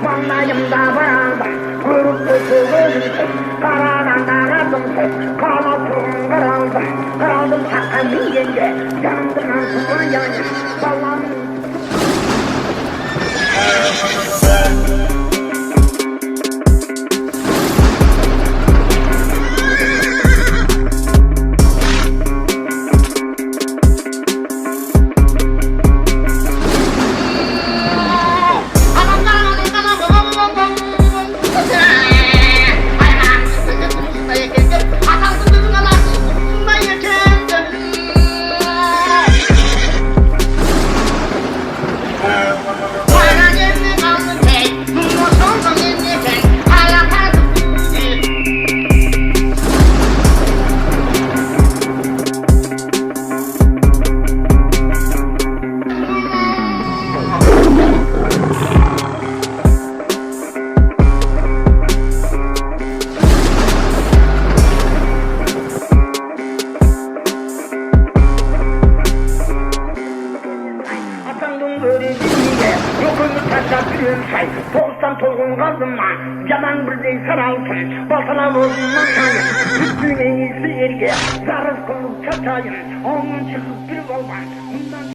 Vallahi da varanda Kuyruklu kuvvetli Karadan dağıldım Kalasın Kıraldım sakın yenge Yandım ansızın yani Vallahi Toğustan tolgun kaldırma Yaman birden saralsın Basına vurma Üstüne iyisi erge Zarız kulluk çatayın Onun çıkıp bir olma